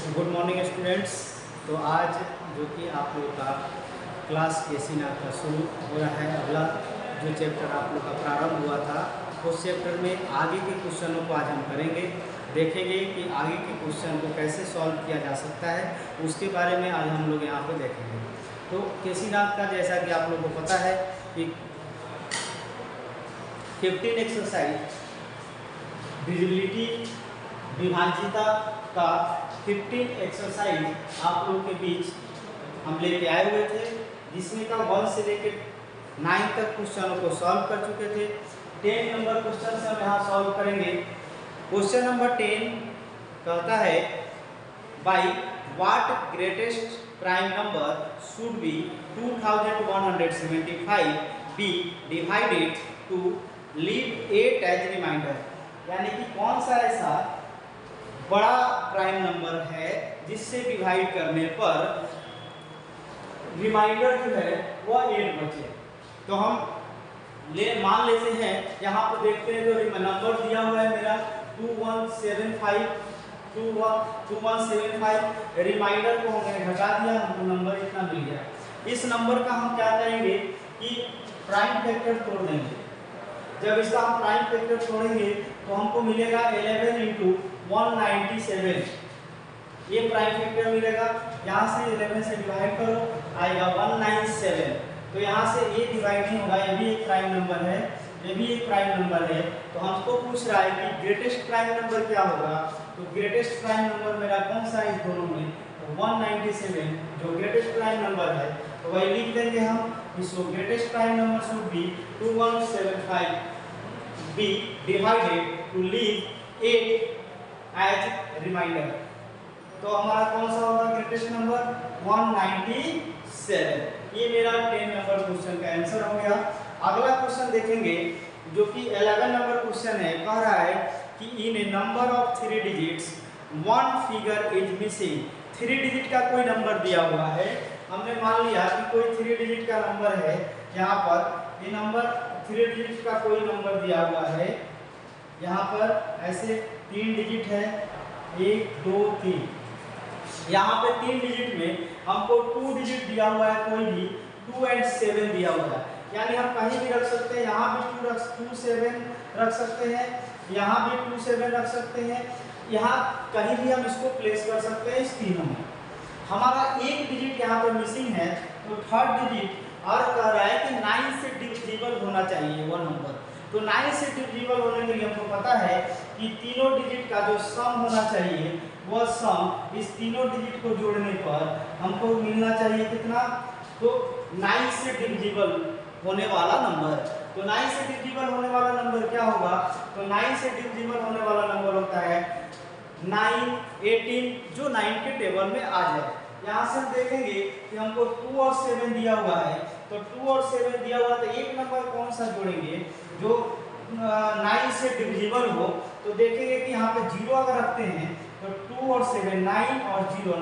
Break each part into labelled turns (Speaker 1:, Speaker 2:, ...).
Speaker 1: Good morning students. तो आज जो कि आप लोग का क्लास केसीनाथ का शुरू हो रहा है। अगला जो चैप्टर आप लोग का प्रारंभ हुआ था उस चैप्टर में आगे के क्वेश्चनों को आज हम करेंगे, देखेंगे कि आगे के क्वेश्चन को कैसे सॉल्व किया जा सकता है, उसके बारे में आज हम लोग यहाँ पे देखेंगे। तो केसीनाथ का जैसा कि आप लोग को पता है कि 15 एक्सरसाइज डिविजिबिलिटी विभाज्यता का 15 एक्सरसाइज आप लोगों के बीच हम लेके आए हुए थे, जिसमें का 1 से लेकर 9 तक क्वेश्चनों को सॉल्व कर चुके थे। 10 नंबर क्वेश्चन से हम यहाँ सॉल्व करेंगे। क्वेश्चन नंबर 10 कहता है by what greatest prime number should be 2175 be divided to leave 8 as remainder, यानी कि कौन सा ऐसा बड़ा प्राइम नंबर है जिससे डिवाइड करने पर रिमाइंडर जो है वह 8 बचे। तो हम मान लेते हैं, यहाँ पर देखते हैं जो नंबर दिया हुआ है मेरा 2175 रिमाइंडर को हमने घटा दिया, हमको नंबर इतना मिल गया। इस नंबर का हम क्या करेंगे कि प्राइम फैक्टर तोड़ देंगे। जब इसका हम प्राइम फैक्टर तोड़ेंगे तो हमको मिलेगा 11 × 197, ये प्राइम फैक्टर मिलेगा। यहाँ से 11 से डिवाइड करो आएगा 197। तो यहाँ से ये डिवाइड नहीं होगा, ये भी एक प्राइम नंबर है, ये भी एक प्राइम नंबर है। तो हमको पूछ रहा है कि ग्रेटेस्ट प्राइम नंबर क्या होगा। तो ग्रेटेस्ट प्राइम नंबर मेरा कौन सा है इस दोनों में, तो 197 जो ग्रेटेस्ट प्राइम नंबर है, तो वही लिख देंगे हम। इसको greatest prime number should be 2175 be divided to leave 8 as remainder. तो हमारा कौन सा होगा ग्रेटेस्ट नंबर 197। ये मेरा 10 नंबर क्वेश्चन का आंसर हो गया। अगला क्वेश्चन देखेंगे जो कि 11 नंबर क्वेश्चन है। कह रहा है कि in a number of 3 digits 1 figure is missing. 3 digit का कोई नंबर दिया हुआ है, हमने मान लिया कि कोई 3 डिजिट का नंबर है। यहाँ पर ये नंबर 3 डिजिट का कोई नंबर दिया हुआ है, यहाँ पर ऐसे 3 डिजिट है, 1 2 3। यहाँ पे 3 डिजिट में हमको 2 डिजिट दिया हुआ है, कोई भी 2 और 7 दिया हुआ है, यानी हम कहीं भी रख सकते हैं। यहाँ भी 2 7 रख सकते हैं, यहाँ भी 2 7 रख सकते हैं, यहाँ कहीं भी हम इसको प्लेस कर सकते हैं। इस तीनों में हमारा एक डिजिट यहाँ पे मिसिंग है, तो थर्ड डिजिट और कह रहा है कि 9 से डिविजिबल होना चाहिए वो नंबर। तो 9 से डिविजिबल होने के लिए हमको पता है कि तीनों डिजिट का जो सम होना चाहिए वह सम इस तीनों डिजिट को जोड़ने पर हमको मिलना चाहिए कितना, तो 9 से डिविजिबल होने वाला नंबर। तो 9 से डिविजिबल होने वाला नंबर क्या होगा, तो 9 से डिविजिबल होने वाला नंबर होता है 9 18, जो 9 के टेबल में आ जाए। यहाँ से हम देखेंगे कि हमको 2 और 7 दिया हुआ है, तो 2 और 7 दिया हुआ, तो एक नंबर कौन सा जोड़ेंगे जो 9 से डिविजिबल हो। तो देखेंगे कि यहाँ पे 0 अगर रखते हैं तो 2 और 7 9 और 0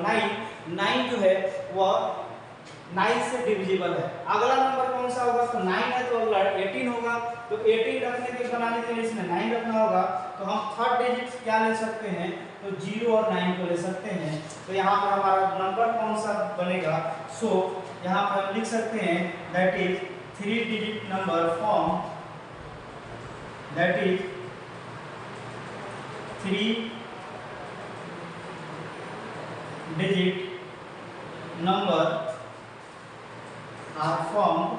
Speaker 1: 9 जो है वह 9 से डिविजिबल है। अगला नंबर कौन सा होगा, तो 9 है तो अगला 18 होगा। तो 18 रखने के बनाने के लिए इसमें 9 रखना होगा। तो हम थर्ड डिजिट क्या ले सकते हैं, तो 0 और 9 को ले सकते हैं। तो यहाँ पर हमारा नंबर कौन सा बनेगा, सो यहाँ पर हम लिख सकते हैं that is 3 digit number form, that is 3 digit number are formed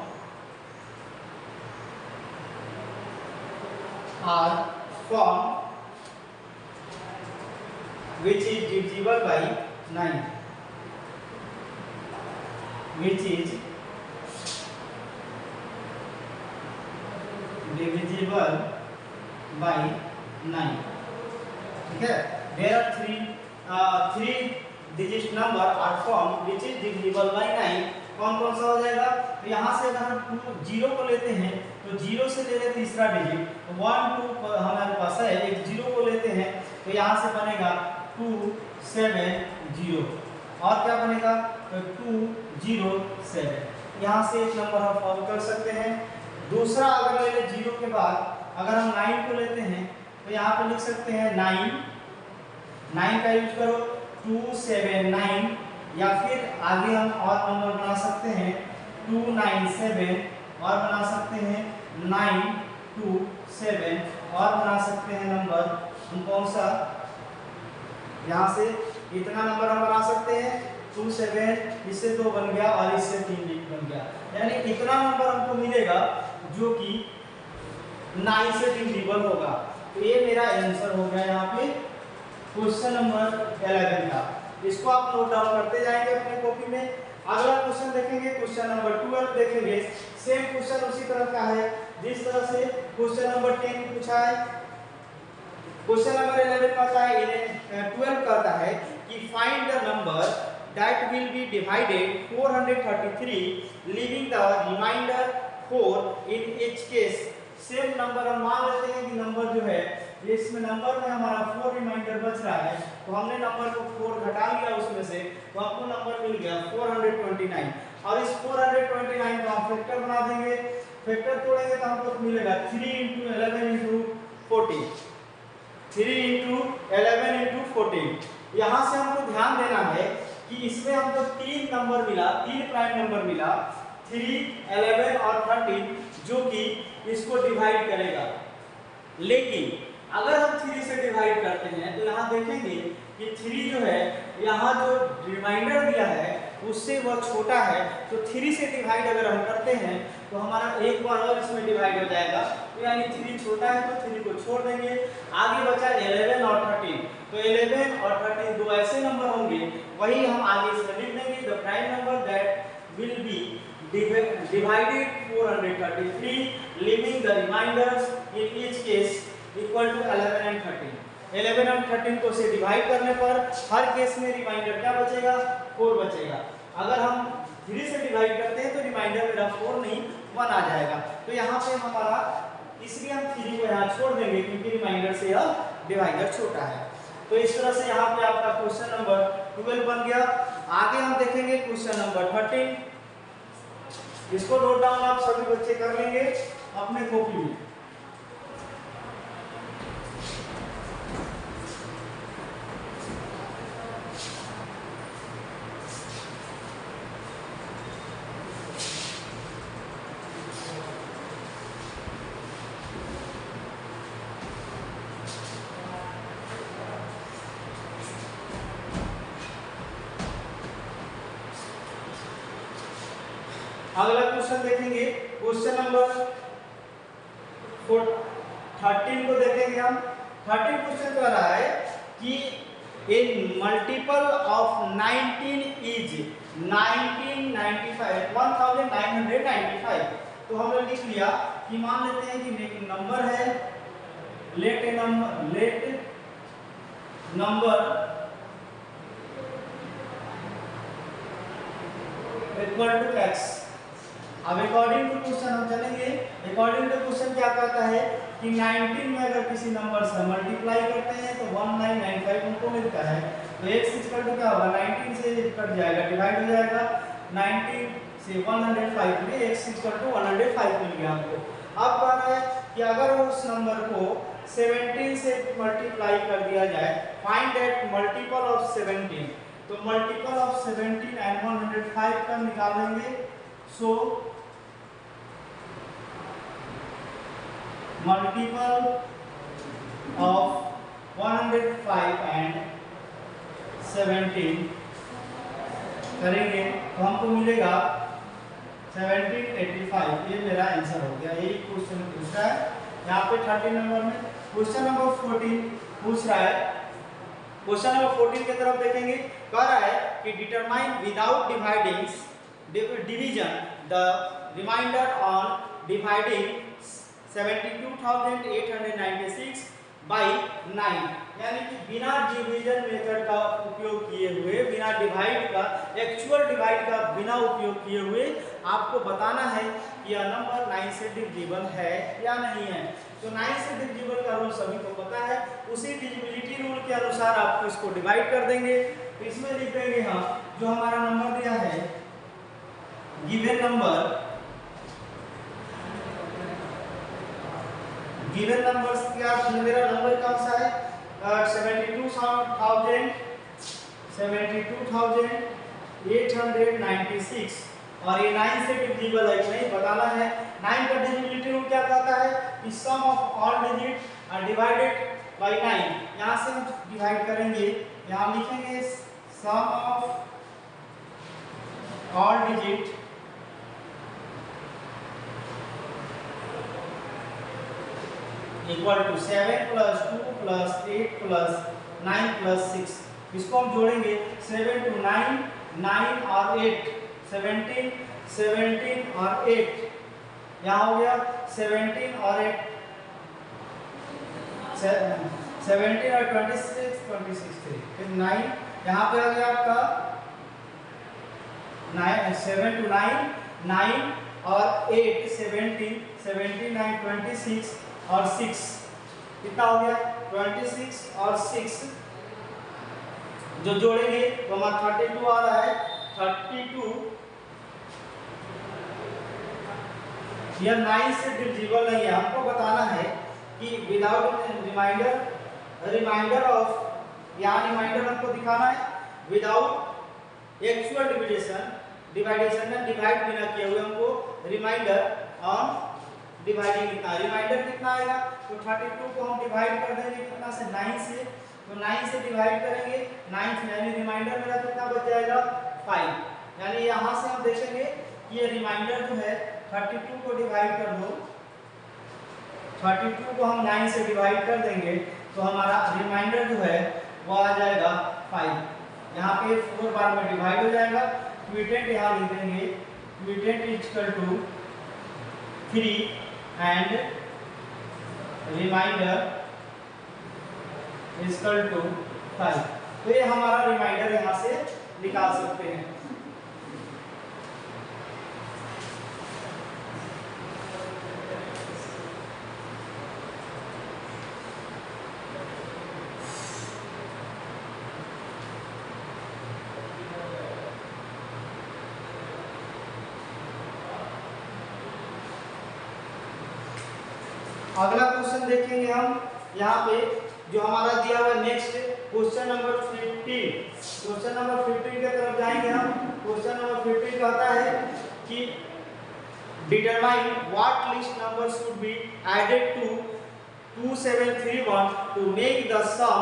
Speaker 1: which is divisible by 9, which is divisible by 9। ठीक है, there are 3 digit number are formed which is divisible by 9। कौन कौन सा हो जाएगा, तो यहाँ से अगर हम 0 को लेते हैं तो 0 से ले लें तीसरा डिजिट, 1 2 हमारे पास है, एक 0 को लेते हैं तो यहाँ से बनेगा 2 7 0, और क्या बनेगा, तो 2 0 7। यहाँ से एक नंबर हम फॉर्म कर सकते हैं। दूसरा अगर ले लें 0 के बाद अगर हम 9 को लेते हैं तो यहाँ पे लिख सकते हैं 9 का यूज करो, 279, या फिर आगे हम और नंबर बना सकते हैं 297, और बना सकते हैं 927, और बना सकते हैं नंबर हम कौन सा, यहाँ से इतना नंबर हम बना सकते हैं 27, इससे 2 बन गया और इससे 3 बन गया, यानी इतना नंबर हमको मिलेगा जो कि 9 से डिविजिबल होगा। तो ये मेरा आंसर हो गया यहाँ पे क्वेश्चन नंबर 11 का। इसको आप नोट डाउन करते जाएंगे अपने कॉपी में। अगला क्वेश्चन देखेंगे, क्वेश्चन नंबर 12 देखेंगे। सेम क्वेश्चन उसी तरह का है जिस तरह से क्वेश्चन नंबर 10 पूछा है। क्वेश्चन नंबर 11 कहता है, 12 कहता है कि find the number that will be divided 433 leaving the remainder 4 in each case. Same number हम मान लेते हैं कि नंबर जो है इसमें नंबर में हमारा 4 रिमाइंडर बच रहा है, तो हमने नंबर को 4 घटा लिया उसमें से, तो हमको नंबर मिल गया 429, और इस 429 को हम फैक्टर बना देंगे। फैक्टर तोड़ेंगे तो हमको मिलेगा 3 × 11 × 14, 3 × 11 × 14। यहाँ से हमको ध्यान देना है कि इसमें हमको 3 नंबर मिला, 3 प्राइम नंबर मिला, 3, 11 और 13, जो कि इसको डिवाइड करेगा। लेकिन अगर हम 3 से डिवाइड करते हैं तो यहाँ देखेंगे कि 3 जो है यहाँ जो रिमाइंडर दिया है उससे वह छोटा है, तो 3 से डिवाइड अगर हम करते हैं तो हमारा एक बार और इसमें डिवाइड हो जाएगा, तो यानी 3 छोटा है तो 3 को छोड़ देंगे। आगे बचा 11 और 13, तो 11 और 13 दो ऐसे नंबर होंगे, वही हम आगे इसमें लिख देंगे the prime number that will B divided 433 leaving the reminders in each case equal to 11 and 13। 11 और 13 को से डिवाइड करने पर हर केस में रिमाइंडर क्या बचेगा, 4 बचेगा। अगर हम 3 से डिवाइड करते हैं तो रिमाइंडर मेरा 4 नहीं 1 आ जाएगा। तो यहाँ पे हमारा, इसलिए हम 3 को यहाँ छोड़ देंगे क्योंकि रिमाइंडर से यह डिवाइडर छोटा है। तो इस तरह से यहाँ पे आपका क्वेश्चन नंबर 12 बन गया। आगे हम देखेंगे क्वेश्चन नंबर 13। इसको नोट डाउन आप सभी बच्चे कर लेंगे अपने कॉपी में। अगला क्वेश्चन देखेंगे, क्वेश्चन नंबर 13 को देखेंगे हम। 13 क्वेश्चन कह रहा है कि ए मल्टीपल ऑफ 19 इज 1995। तो हमने लिख लिया कि मान लेते हैं कि एक नंबर है, let number equal to x। अब अकॉर्डिंग टू क्वेश्चन हम चलेंगे। अकॉर्डिंग टू क्वेश्चन क्या कहता है कि 19 में अगर किसी नंबर से मल्टीप्लाई करते हैं तो 1995 हमको मिलता है, तो x इक्वल टू क्या होगा, 19 से कट जाएगा, डिवाइड हो जाएगा, 19 से 105 में x इक्वल टू 105 मिल गया हमको। अब कह रहा है कि अगर उस नंबर को 17 से मल्टीप्लाई कर दिया जाए, फाइंड दैट मल्टीपल ऑफ 17। तो मल्टीपल ऑफ 17 एंड 105 का निकाल लेंगे। सो मल्टीपल ऑफ 105 एंड 17 करेंगे तो हमको मिलेगा 1785। ये मेरा आंसर हो गया। यही क्वेश्चन पूछ रहा है यहाँ पे 13 नंबर में। क्वेश्चन नंबर 14 पूछ रहा है। क्वेश्चन नंबर 14 की तरफ देखेंगे। कह रहा है कि determine without division the remainder on dividing 72,896 by 9, यानी कि बिना डिवीजन मेथड का उपयोग किए हुए, बिना डिवाइड का, एक्चुअल डिवाइड का बिना उपयोग किए हुए आपको बताना है कि यह नंबर 9 से डिविजिबल है या नहीं है। तो 9 से डिविजिबल का रूल सभी को पता है, उसी डिविजिबिलिटी रूल के अनुसार आपको इसको डिवाइड कर देंगे। तो इसमें लिख देंगे हम जो हमारा नंबर दिया है, गिवन नंबर क्या, मेरा नंबर कौन सा है, 72,896 72,896 और ये 9 से डिविजिबल है नहीं बताना है। 9 का डिविजिबिलिटी रूल क्या कहता है कि sum of all digit are divided by 9। यहाँ से हम डिवाइड करेंगे, यहाँ लिखेंगे sum of all digit equal to 7 + 2 + 8 + 9 + 6। इसको हम जोड़ेंगे 7 to 9, 9 और 8 17, 17 और 8 यहाँ हो गया 17 और 8 17 और 26 26 3 फिर 9 यहाँ पे आ गया आपका 7 to 9 9 और 8 17 17 9 26 और 6 कितना हो गया 26 और 6 जो जोड़ेंगे तो हमारा 32 आ रहा है। 32 यह 9 से डिविजिबल नहीं है। हमको बताना है कि विदाउट रिमाइंडर ऑफ, यहाँ रिमाइंडर हमको दिखाना है विदाउट एक्चुअल डिवाइडेशन में डिवाइड बिना किए हुए हमको रिमाइंडर ऑन डिवाइडिंग कितना, रिमाइंडर कितना आएगा तो 32 को हम डिवाइड कर देंगे कितना से 9 से, तो 9 से डिवाइड करेंगे 9 से, यानी रिमाइंडर मेरा कितना बच जाएगा 5। यानी यहाँ से हम देखेंगे कि ये रिमाइंडर जो है 32 को डिवाइड कर दो, 32 को हम 9 से डिवाइड कर देंगे तो हमारा रिमाइंडर जो है वो आ जाएगा 5। यहाँ पे 4 बार में डिवाइड हो जाएगा। क्विटेंट यहाँ लिख देंगे quotient equal to 3 and remainder equal to 5। तो ये हमारा रिमाइंडर यहाँ से निकाल सकते हैं। अगला क्वेश्चन देखेंगे हम, यहाँ पे जो हमारा दिया हुआ next question number 15। Question number 15 की तरफ जाएंगे हम। क्वेश्चन नंबर 15 कहता है कि determine what least number should be added to 2731 to make the sum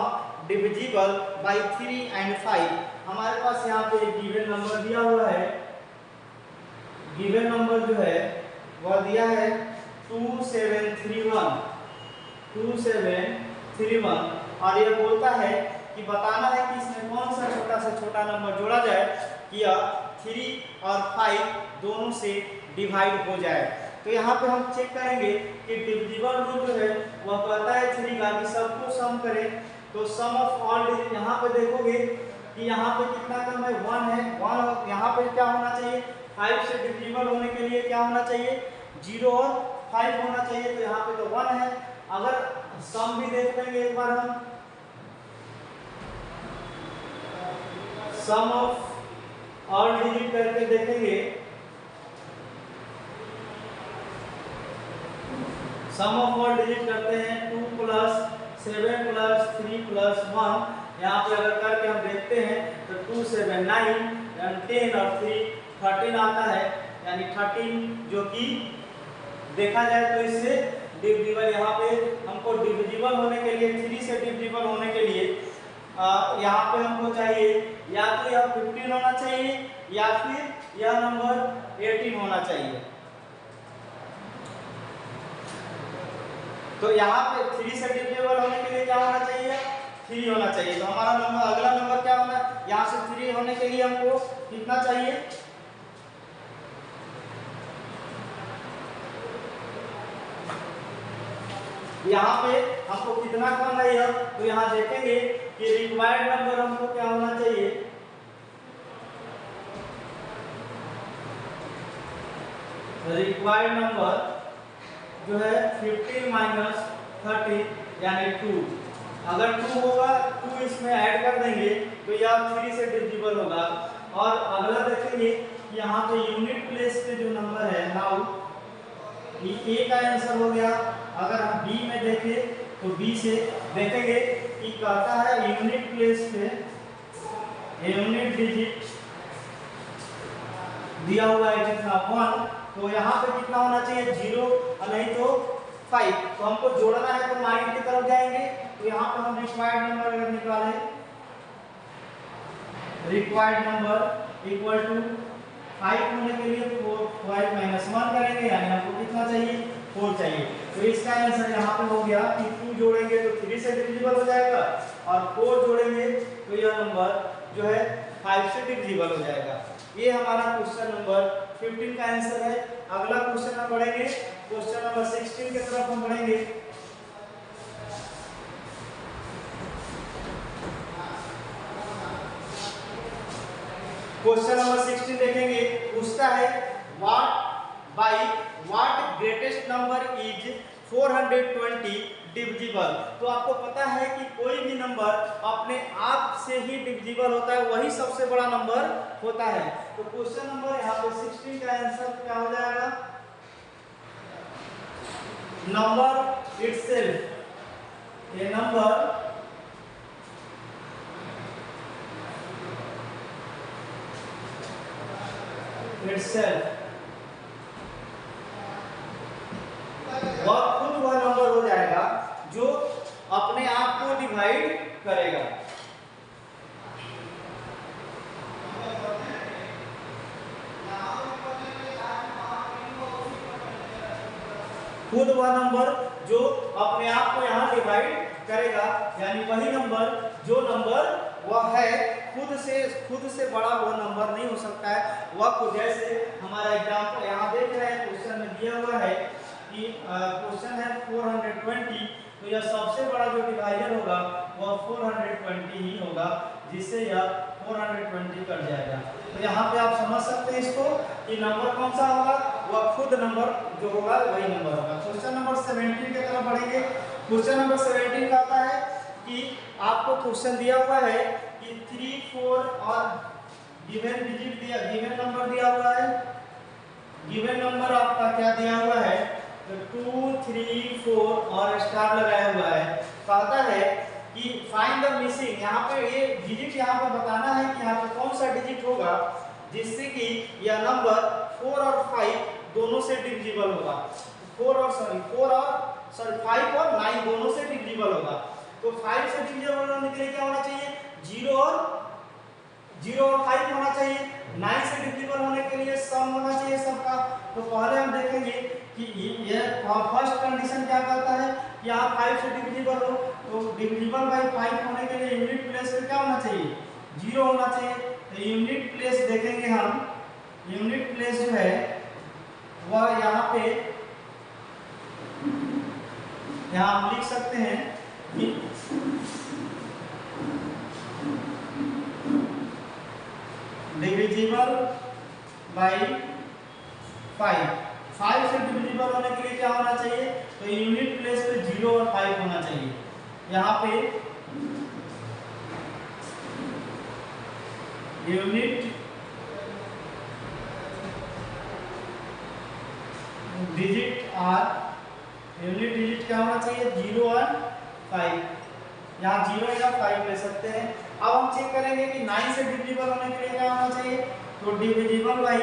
Speaker 1: divisible by 3 and 5। हमारे पास यहाँ पे एक गिवन नंबर दिया हुआ है, गिवन नंबर जो है वह दिया है 2731 और ये बोलता है कि बताना है कि इसमें कौन सा छोटा से छोटा नंबर जोड़ा जाए कि यह 3 और 5 दोनों से डिवाइड हो जाए। तो यहाँ पे हम चेक करेंगे कि डिविजिबल रूल जो है वह कहता है 3 का कि सबको सम करें। तो सम ऑफ ऑल डिजिट यहाँ पे देखोगे कि यहाँ पे कितना कम है 1 है। 1 यहाँ पे क्या होना चाहिए 5 से डिविजिबल होने के लिए क्या होना चाहिए 0 और 5 होना चाहिए। तो यहाँ पे तो 1 है। अगर सम भी देख लेंगे एक बार हम, सम ऑफ ऑल डिजिट करके देखेंगे, सम ऑफ ऑल डिजिट करते हैं 2 + 7 + 3 + 1। यहाँ पे अगर करके हम देखते हैं तो 2 7 9 and 10 और 3 13 आता है, यानी 13 जो कि देखा जाए तो इससे डिविजिबल, यहाँ पे हमको डिविजिबल होने के लिए 3 से डिविजिबल होने के लिए यहाँ पे हमको चाहिए या तो यह 15 होना चाहिए या फिर यह नंबर 18 होना चाहिए। तो यहाँ पे 3 से डिविजिबल होने के लिए क्या होना चाहिए 3 होना चाहिए। तो हमारा नंबर अगला नंबर क्या होना है, यहाँ से 3 होने के लिए हमको कितना चाहिए यहाँ पे हमको कितना कम है यह, तो यहाँ देखेंगे कि रिक्वायर्ड नंबर हमको क्या होना चाहिए रिक्वायर्ड नंबर जो है 15 - 30 यानी 2। अगर 2 होगा 2 इसमें ऐड कर देंगे तो यह 3 से डिविजिबल होगा। और अगला देखेंगे कि यहाँ पे यूनिट प्लेस पे जो नंबर है नाउ, ये ए का आंसर हो गया। अगर हम बी में देखें तो बी से देखेंगे कि कहता है यूनिट प्लेस पे यूनिट डिजिट दिया हुआ है कितना 1, तो यहाँ पे कितना होना चाहिए 0 और नहीं तो 5। तो हमको जोड़ना है तो माइनस की तरफ जाएंगे, तो यहाँ पे हम रिक्वायर्ड नंबर अगर निकाले, रिक्वायर्ड नंबर इक्वल टू 5 होने के लिए तो 5 माइनस 1 करेंगे, यानी हमको कितना चाहिए 4 चाहिए। तो इसका आंसर यहाँ पे हो गया कि 2 जोड़ेंगे तो 3 से डिविजिबल हो जाएगा और 4 जोड़ेंगे तो यह नंबर जो है 5 से डिविजिबल हो जाएगा। ये हमारा क्वेश्चन नंबर 15 का आंसर है। अगला क्वेश्चन हम पढ़ेंगे, क्वेश्चन नंबर 16 की तरफ हम बढ़ेंगे। क्वेश्चन नंबर 16 देखेंगे, पूछता है what greatest number is 420 divisible. तो आपको पता है कि कोई भी नंबर अपने आप से ही डिविजिबल होता है, वही सबसे बड़ा नंबर होता है। तो क्वेश्चन नंबर यहाँ पे 16 का आंसर क्या हो जाएगा, नंबर इटसेल्फ, ये नंबर itself, वह खुद वह नंबर हो जाएगा जो अपने आप को डिवाइड करेगा। खुद वह नंबर जो अपने आप को यहाँ डिवाइड करेगा, यानी वही नंबर जो नंबर वह है खुद से बड़ा वो नंबर नहीं हो सकता है। वह खुद, जैसे हमारा एग्जांपल यहाँ देख रहे हैं, क्वेश्चन में दिया हुआ है कि क्वेश्चन है 420, तो यह सबसे बड़ा जो डिवाइजर होगा वह 420 ही होगा, जिससे यह 420 कट जाएगा। तो यहाँ पे आप समझ सकते हैं इसको कि नंबर कौन सा होगा, वह खुद नंबर जो होगा वही नंबर होगा। क्वेश्चन नंबर 17 की तरफ बढ़ेंगे। क्वेश्चन नंबर 17 का आता है कि आपको क्वेश्चन दिया हुआ है कि 3, 4 और गिवन डिजिट दिया, गिवन नंबर दिया हुआ है, गिवन नंबर आपका क्या दिया हुआ है, तो 2, 3, 4 और स्टार लगाया हुआ है। कहता है कि फाइंड द मिसिंग, यहाँ पे ये डिजिट यहाँ पे बताना है कि यहाँ पे कौन सा डिजिट होगा जिससे कि यह नंबर 4 और 5 दोनों से डिविजिबल होगा। 5 और 9 दोनों से डिविजिबल होगा। तो 5 से डिविजिबल होने के लिए क्या होना चाहिए, 0 और 5 होना चाहिए। 9 से डिविजिबल होने के लिए सम होना चाहिए सबका। तो पहले हम देखेंगे कि ये फर्स्ट कंडीशन क्या कहता है कि आप 5 से डिविजिबल हो, तो डिविजिबल बाय 5 होने के लिए यूनिट प्लेस पे क्या होना चाहिए, 0 होना चाहिए। तो यूनिट प्लेस देखेंगे हम, यूनिट प्लेस जो है वह यहाँ पे हम लिख सकते हैं कि डिविजिबल बाय 5 से डिविजिबल होने के लिए क्या होना चाहिए, तो यूनिट प्लेस पे 0 और 5 होना चाहिए। यहाँ पे यूनिट डिजिट क्या होना चाहिए, 0 और 5। यहाँ 0 या 5 ले सकते हैं। अब हम चेक करेंगे कि 9 से डिविजिबल होने के लिए क्या होना चाहिए, तो डिविजिबल बाई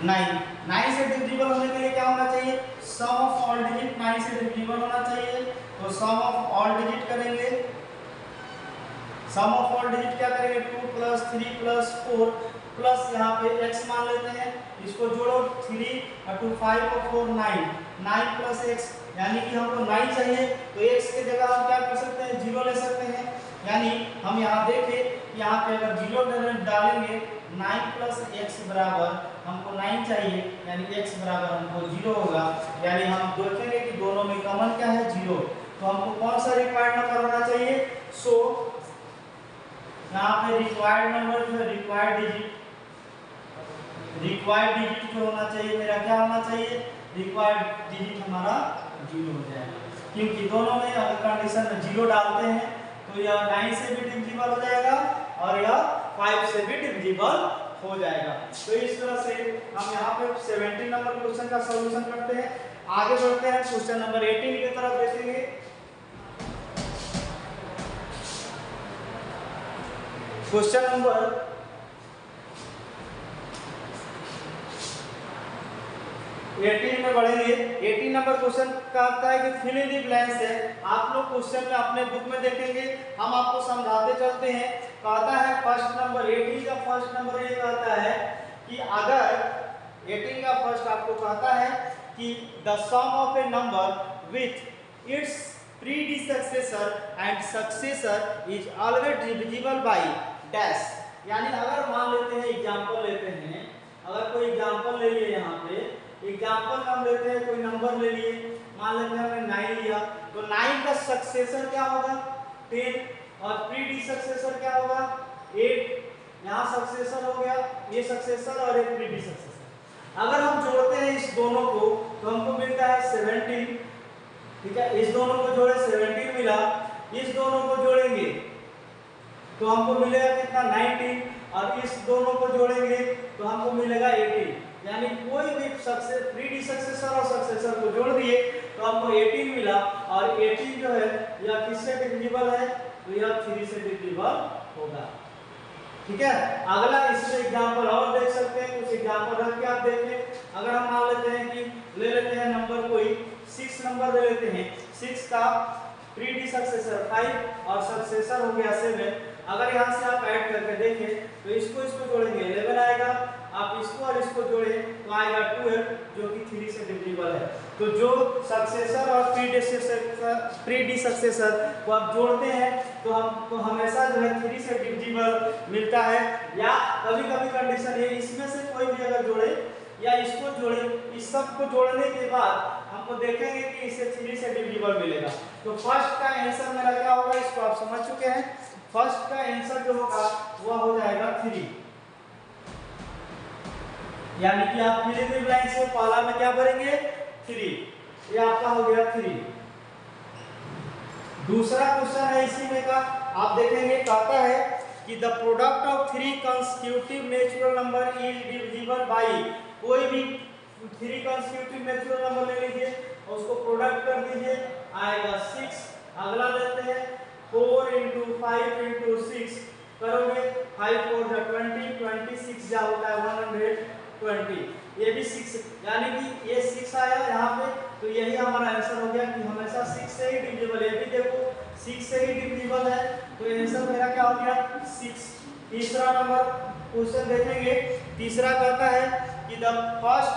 Speaker 1: 9 से डिविजिबल होने के लिए क्या होना चाहिए, सम ऑफ ऑल डिजिट 9 से डिविजिबल होना चाहिए। तो सम ऑफ ऑल डिजिट करेंगे, सम ऑफ ऑल डिजिट क्या करेंगे, 2 + 3 + 4 प्लस यहाँ पे x मान लेते हैं, इसको जोड़ो 3 और 2 5 और 4 9 + x, यानी कि हमको 9 चाहिए। तो x के जगह हम क्या कर सकते हैं, 0 ले सकते हैं। यानी हम यहाँ देखें यहाँ पे अगर 0 डालेंगे 9 + x बराबर हमको 9 चाहिए, यानी x बराबर हमको 0 होगा। यानी हम देखेंगे कि दोनों में कॉमन क्या है, 0। तो हमको कौन सा रिक्वायर्ड नंबर होना चाहिए, सो यहाँ पे रिक्वायर्ड नंबर जो है, रिक्वायर्ड डिजिट जो होना चाहिए मेरा क्या होना चाहिए, रिक्वायर्ड डिजिट हमारा 0 हो जाएगा। क्योंकि दोनों में अगर कंडीशन में 0 डालते हैं तो यह 9 से भी डिविजिबल हो जाएगा और यह 5 से भी डिविजिबल हो जाएगा। तो इस तरह से हम यहाँ पे 17 नंबर क्वेश्चन का सॉल्यूशन करते हैं। आगे बढ़ते हैं, क्वेश्चन नंबर 18 की तरफ देखेंगे। क्वेश्चन नंबर 18 में बढ़ेंगे। 18 नंबर क्वेश्चन कहता है कि फिल इन द ब्लैंक्स है। आप लोग क्वेश्चन में अपने बुक में देखेंगे, हम आपको समझाते चलते हैं। कहता है फर्स्ट नंबर 18 का फर्स्ट नंबर ये कहता है कि अगर 18 का फर्स्ट आपको कहता है कि the sum of a number with its predecessor and successor is always divisible by dash. यानी अगर मान लेते हैं, एग्जांपल लेते हैं, अगर कोई एग्जांपल ले लिए, यहाँ पे एग्जांपल हम लेते हैं, कोई नंबर ले लिए, मान लेते हैं हमने 9 लिया, तो 9 का सक्सेसर क्या होगा 10 और प्रीडिसेक्सेसर क्या होगा 8। यहाँ सक्सेसर हो गया, ये सक्सेसर और एक प्रीडिसेक्सेसर। अगर हम जोड़ते हैं इस दोनों को तो हमको मिलता है 17। ठीक है, इस दोनों को जोड़े 17 मिला, इस दोनों को जोड़ेंगे तो हमको मिलेगा कितना 19 और इस दोनों को जोड़ेंगे तो हमको मिलेगा 18। यानी कोई भी प्रीडिसेक्सेसर और सक्सेसर को जोड़ दिए तो हमको 18 मिला और 18 जो है यह किससे डिविजिबल है, तो यह 3 से डिविजिबल होगा। ठीक है, अगला इसमें एग्जांपल और देख सकते हैं, कुछ एग्जांपल रख के आप देखें। अगर हम मान लेते हैं कि ले लेते हैं नंबर कोई 6 नंबर ले लेते हैं, 6 का प्रीडिसेक्सेसर 5 और सक्सेसर हो गया 7। अगर यहाँ से आप ऐड करके देखें तो इसको जोड़ेंगे 11 आएगा, आप इसको और इसको जोड़ें तो आएगा 12 जो कि 3 से डिविजिबल है। तो जो सक्सेसर और प्रीडिसेक्सेसर को आप जोड़ते हैं तो हमको हमेशा जो है 3 से डिविजिबल मिलता है। या कभी-कभी कंडीशन है इसमें से कोई भी अगर जोड़े या इसको जोड़े, इस सब को जोड़ने के बाद हमको देखेंगे कि इसे 3 से डिविजिबल मिलेगा। तो फर्स्ट का आंसर मेरा क्या होगा, इसको आप समझ चुके हैं। फर्स्ट का आंसर जो होगा वह हो जाएगा 3। यानी कि आप फिल इन द ब्लैंक्स से पहला में क्या भरेंगे 3, ये आपका हो गया 3। दूसरा क्वेश्चन है इसी में का, आप देखेंगे कहता है कि the product of 3 consecutive natural number is divisible by. कोई भी 3 कंसेक्यूटिव नेचुरल नंबर ले लीजिए और उसको प्रोडक्ट कर दीजिए, आएगा 6। अगला लेते हैं 4 × 5 × 6 करोगे 5 4 जा 20, 26 जा होता है 120। ये भी 6, यानी कि ये 6 आया यहाँ पे, तो यही हमारा आंसर हो गया कि हमेशा 6 से ही डिविजिबल है। ये भी देखो 6 से ही डिविजिबल है, तो आंसर मेरा क्या हो गया 6। तीसरा नंबर क्वेश्चन देखेंगे। तीसरा कहता है कि the first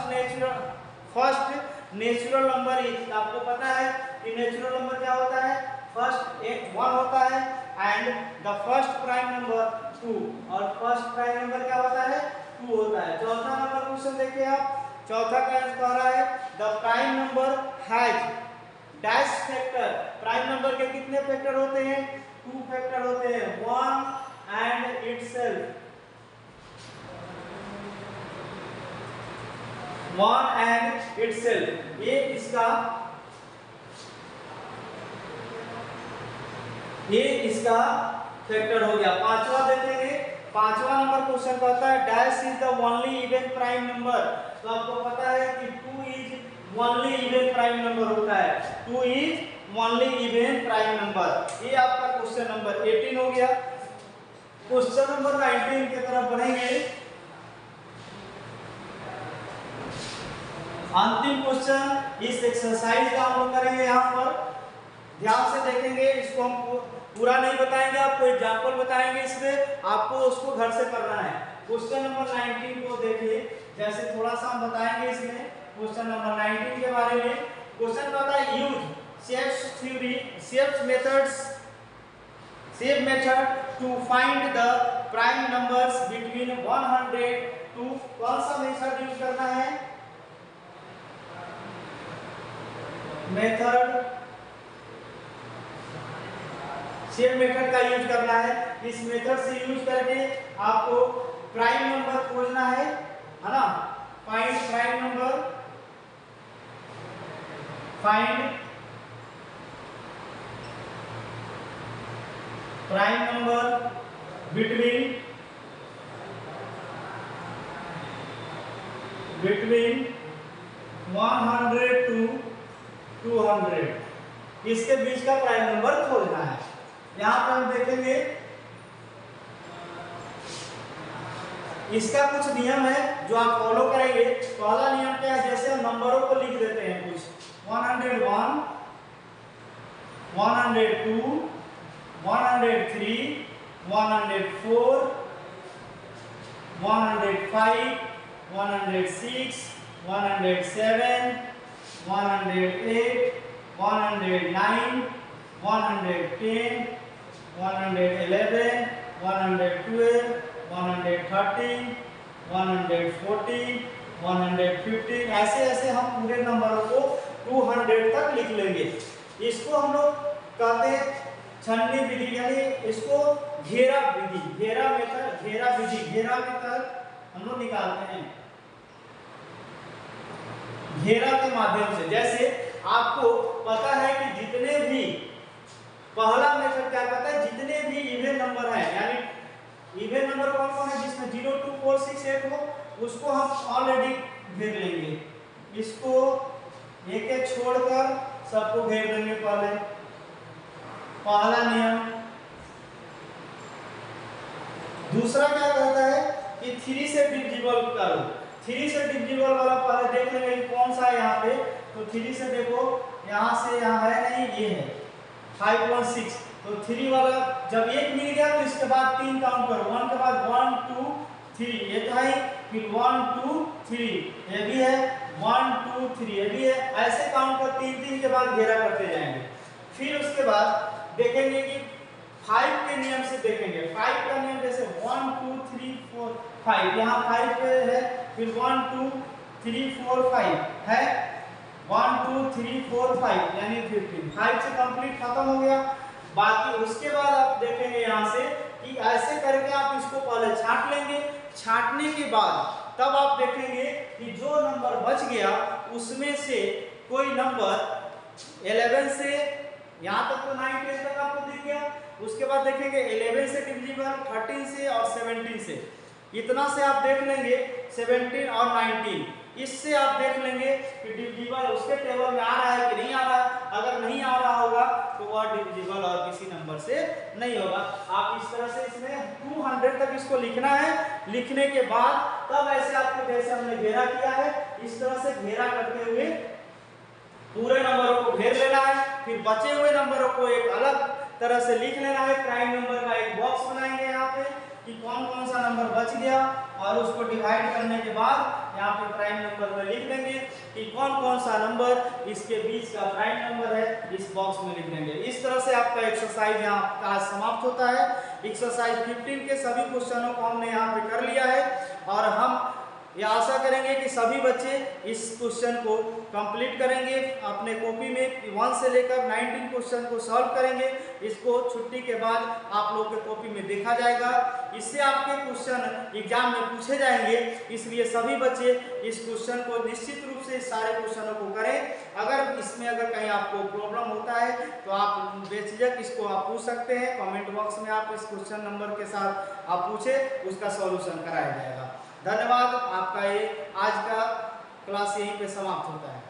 Speaker 1: natural number is, आपको पता है कि नेचुरल नंबर क्या होता है, फर्स्ट एक 1 होता है and the first prime number 2, और फर्स्ट प्राइम नंबर क्या होता है 2 होता है। चौथा नंबर क्वेश्चन देखिए आप, चौथा का आंसर कह रहा है the prime number has dash factor. Prime number के कितने फैक्टर होते हैं 2 फैक्टर होते हैं, 1 एंड इटसेल्फ, 1 एंड इटसेल्फ। ये इसका फैक्टर हो गया। पांचवा देखेंगे, पांचवा नंबर क्वेश्चन कहता है dash is the only even prime number. तो आपको पता है कि 2 is only even prime number होता है, 2 is only even prime number. ये आपका क्वेश्चन नंबर 18 हो गया। क्वेश्चन नंबर 19 की तरफ बढ़ेंगे। अंतिम क्वेश्चन इस एक्सरसाइज का हम लोग करेंगे। यहाँ पर ध्यान से देखेंगे, इसको हम पूरा नहीं बताएंगे, आपको एग्जांपल बताएंगे, इसमें आपको उसको घर से करना है। क्वेश्चन नंबर 19 को देखिए, जैसे थोड़ा सा हम बताएंगे इसमें क्वेश्चन नंबर 19 के बारे में। क्वेश्चन कहता है use shapes theory, shape method to find the prime numbers between 100 to, कौन सा मेथड यूज करना है, मेथड शेप मेथड का यूज करना है। इस मेथड से यूज करके आपको प्राइम नंबर खोजना है ना। Find prime number, find prime number between 100 to 200, इसके बीच का प्राइम नंबर खोजना है। यहाँ पर हम देखेंगे इसका कुछ नियम है जो आप फॉलो करेंगे। पहला नियम क्या है, जैसे हम नंबरों को लिख देते हैं कुछ 101, 102, 103, 104, 105, 106, 107, 108, 109, 110, 111, 112, 113, 114, 115, ऐसे ऐसे हम पूरे नंबरों को 200 तक लिख लेंगे। इसको हम लोग कहते हैं छन्नी विधि, यानी इसको घेरा विधि, घेरा मेथड, घेरा विधि, घेरा मेथड हम लोग निकालते हैं घेरा के माध्यम से। जैसे आपको पता है कि जितने भी, पहला मेथड क्या कहता है, जितने भी इवन नंबर हैं, यानी इवन नंबर कौन कौन है जिसमें 0, 2, 4, 6, 8 हो, उसको हम ऑलरेडी घेर लेंगे। इसको एक एक छोड़कर सबको घेर लेंगे। पहला नियम। दूसरा क्या कहता है कि 3 से डिविजिबल करो। 3 से डिविजिबल वाला पहले देख लेंगे कौन सा है यहाँ पे। तो 3 से देखो, यहाँ से यहाँ है नहीं, ये है 516। तो 3 वाला जब एक मिल गया तो इसके बाद 3 काउंट करो, 1 के बाद 1 2 3, ये तो है, फिर 1 2 3, ये भी है, 1 2 3, ये भी है। ऐसे काउंट कर 3 के बाद घेरा करते जाएंगे। फिर उसके बाद देखेंगे कि 5 के नियम से देखेंगे। 5 का नियम जैसे 1 2 3 4 5, यहाँ 5 पे है, फिर 1 2 3 4 5 है, 1 2 3 4 5 यानी 15। 5 से कंप्लीट खत्म हो गया। बाकी उसके बाद आप देखेंगे यहाँ से कि ऐसे करके आप इसको पहले छांट लेंगे। छांटने के बाद तब आप देखेंगे कि जो नंबर बच गया उसमें से कोई नंबर 11 से यहाँ तक तो 9 10 तक आपको दिख गया। उसके बाद देखेंगे 11 से डिविजिबल, 13 से और 17 से, इतना से आप देख लेंगे 17 और 19। इससे आप देख लेंगे कि डिविजिबल उसके टेबल में आ रहा है कि नहीं आ रहा है। अगर नहीं आ रहा होगा तो वह डिविजिबल और किसी नंबर से नहीं होगा। आप इस तरह से इसमें 200 तक इसको लिखना है। लिखने के बाद तब ऐसे आपको जैसे हमने घेरा किया है, इस तरह से घेरा करते हुए पूरे नंबरों को घेर लेना है। फिर बचे हुए नंबरों को एक अलग तरह से लिख लेना है। प्राइम नंबर का एक बॉक्स बनाएंगे यहाँ पे कि कौन कौन सा नंबर बच गया, और उसको डिवाइड करने के बाद यहाँ पे प्राइम नंबर में लिख देंगे कि कौन कौन सा नंबर इसके बीच का प्राइम नंबर है, इस बॉक्स में लिख देंगे। इस तरह से आपका एक्सरसाइज यहाँ का समाप्त होता है। एक्सरसाइज 15 के सभी क्वेश्चनों को हमने यहाँ पे कर लिया है, और हम ये आशा करेंगे कि सभी बच्चे इस क्वेश्चन को कंप्लीट करेंगे। अपने कॉपी में 1 से लेकर 19 क्वेश्चन को सॉल्व करेंगे। इसको छुट्टी के बाद आप लोगों के कॉपी में देखा जाएगा। इससे आपके क्वेश्चन एग्जाम में पूछे जाएंगे, इसलिए सभी बच्चे इस क्वेश्चन को निश्चित रूप से सारे क्वेश्चनों को करें। अगर इसमें कहीं आपको प्रॉब्लम होता है तो आप बेझिझक इसको आप पूछ सकते हैं। कमेंट बॉक्स में आप इस क्वेश्चन नंबर के साथ आप पूछे, उसका सॉल्यूशन कराया जाएगा। धन्यवाद। आपका ये आज का क्लास यहीं पे समाप्त होता है।